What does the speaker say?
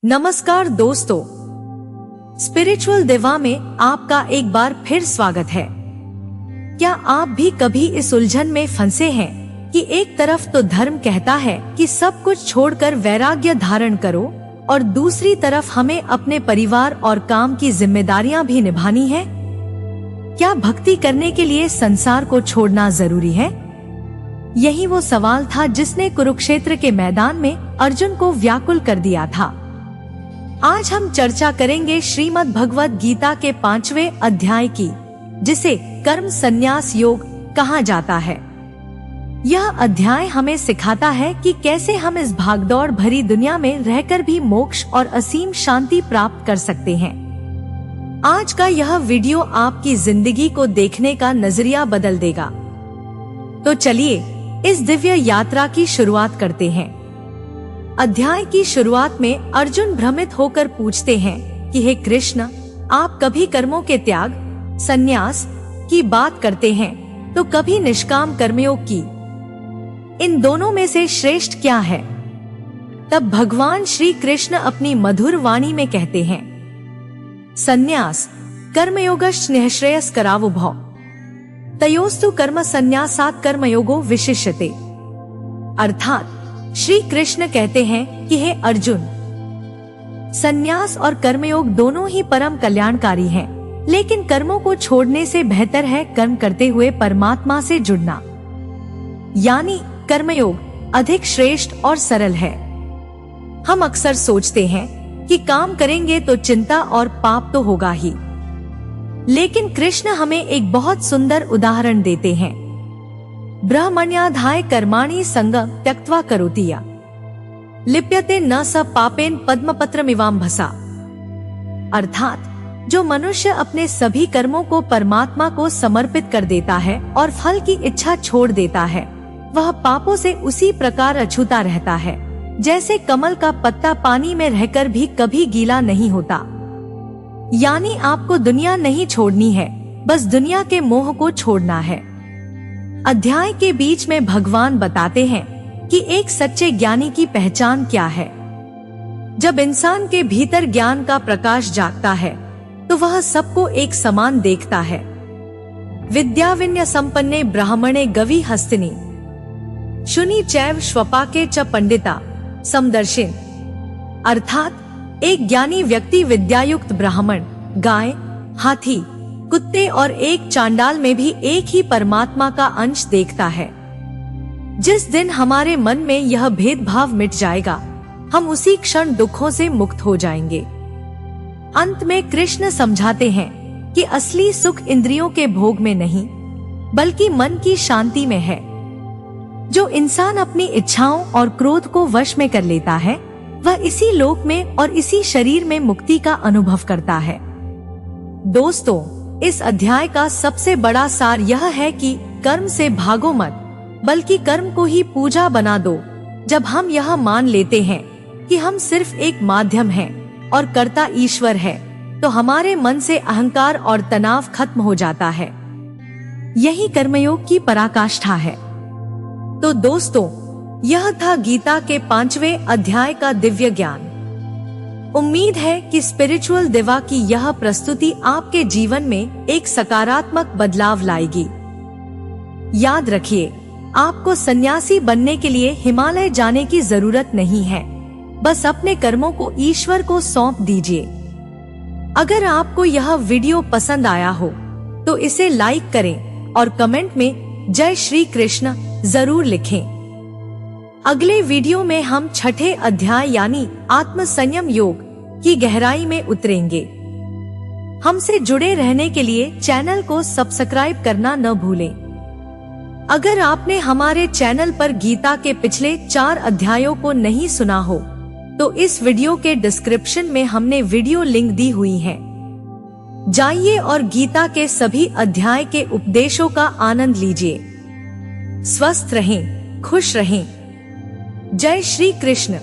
नमस्कार दोस्तों, स्पिरिचुअल दिवा में आपका एक बार फिर स्वागत है। क्या आप भी कभी इस उलझन में फंसे हैं कि एक तरफ तो धर्म कहता है कि सब कुछ छोड़कर वैराग्य धारण करो और दूसरी तरफ हमें अपने परिवार और काम की जिम्मेदारियां भी निभानी है? क्या भक्ति करने के लिए संसार को छोड़ना जरूरी है? यही वो सवाल था जिसने कुरुक्षेत्र के मैदान में अर्जुन को व्याकुल कर दिया था। आज हम चर्चा करेंगे श्रीमद् भगवद गीता के 5वें अध्याय की, जिसे कर्म संन्यास योग कहा जाता है। यह अध्याय हमें सिखाता है कि कैसे हम इस भागदौड़ भरी दुनिया में रहकर भी मोक्ष और असीम शांति प्राप्त कर सकते हैं। आज का यह वीडियो आपकी जिंदगी को देखने का नजरिया बदल देगा। तो चलिए इस दिव्य यात्रा की शुरुआत करते हैं। अध्याय की शुरुआत में अर्जुन भ्रमित होकर पूछते हैं कि हे कृष्ण, आप कभी कर्मों के त्याग संन्यास की बात करते हैं तो कभी निष्काम कर्मयोग की। इन दोनों में से श्रेष्ठ क्या है? तब भगवान श्री कृष्ण अपनी मधुर वाणी में कहते हैं, संन्यास कर्मयोगश्च निःश्रेयस करावुभौ तयोस्तु कर्म संन्यासात् कर्मयोगो विशिष्यते। अर्थात श्री कृष्ण कहते हैं कि हे अर्जुन, संन्यास और कर्मयोग दोनों ही परम कल्याणकारी हैं, लेकिन कर्मों को छोड़ने से बेहतर है कर्म करते हुए परमात्मा से जुड़ना। यानी कर्मयोग अधिक श्रेष्ठ और सरल है। हम अक्सर सोचते हैं कि काम करेंगे तो चिंता और पाप तो होगा ही, लेकिन कृष्ण हमें एक बहुत सुंदर उदाहरण देते हैं। ब्रह्मण्याधाय कर्माणि संगम त्यक्त्वा करोति या लिप्यते न स पापेन पद्मपत्रमिवाम्भसा। अर्थात जो मनुष्य अपने सभी कर्मों को परमात्मा को समर्पित कर देता है और फल की इच्छा छोड़ देता है, वह पापों से उसी प्रकार अछूता रहता है जैसे कमल का पत्ता पानी में रहकर भी कभी गीला नहीं होता। यानी आपको दुनिया नहीं छोड़नी है, बस दुनिया के मोह को छोड़ना है। अध्याय के बीच में भगवान बताते हैं कि एक सच्चे ज्ञानी की पहचान क्या है। जब इंसान के भीतर ज्ञान का प्रकाश जागता है तो वह सबको एक समान देखता है। विद्याविन्य संपन्ने ब्राह्मणे गवि हस्तिनी शुनि चैव श्वपाके च पंडिता समदर्शिन। अर्थात एक ज्ञानी व्यक्ति विद्यायुक्त ब्राह्मण, गाय, हाथी, कुत्ते और एक चांडाल में भी एक ही परमात्मा का अंश देखता है। जिस दिन हमारे मन में यह भेदभाव मिट जाएगा, हम उसी क्षण दुखों से मुक्त हो जाएंगे। अंत में कृष्ण समझाते हैं कि असली सुख इंद्रियों के भोग में नहीं, बल्कि मन की शांति में है। जो इंसान अपनी इच्छाओं और क्रोध को वश में कर लेता है, वह इसी लोक में और इसी शरीर में मुक्ति का अनुभव करता है। दोस्तों, इस अध्याय का सबसे बड़ा सार यह है कि कर्म से भागो मत, बल्कि कर्म को ही पूजा बना दो। जब हम यह मान लेते हैं कि हम सिर्फ एक माध्यम हैं और कर्ता ईश्वर है, तो हमारे मन से अहंकार और तनाव खत्म हो जाता है। यही कर्मयोग की पराकाष्ठा है। तो दोस्तों, यह था गीता के 5वें अध्याय का दिव्य ज्ञान। उम्मीद है कि स्पिरिचुअल दिवा की यह प्रस्तुति आपके जीवन में एक सकारात्मक बदलाव लाएगी। याद रखिए, आपको सन्यासी बनने के लिए हिमालय जाने की जरूरत नहीं है, बस अपने कर्मों को ईश्वर को सौंप दीजिए। अगर आपको यह वीडियो पसंद आया हो तो इसे लाइक करें और कमेंट में जय श्री कृष्ण जरूर लिखें। अगले वीडियो में हम 6ठे अध्याय यानी आत्म संयम योग की गहराई में उतरेंगे। हमसे जुड़े रहने के लिए चैनल को सब्सक्राइब करना न भूलें। अगर आपने हमारे चैनल पर गीता के पिछले 4 अध्यायों को नहीं सुना हो तो इस वीडियो के डिस्क्रिप्शन में हमने वीडियो लिंक दी हुई है। जाइए और गीता के सभी अध्याय के उपदेशों का आनंद लीजिए। स्वस्थ रहें, खुश रहें। जय श्री कृष्ण।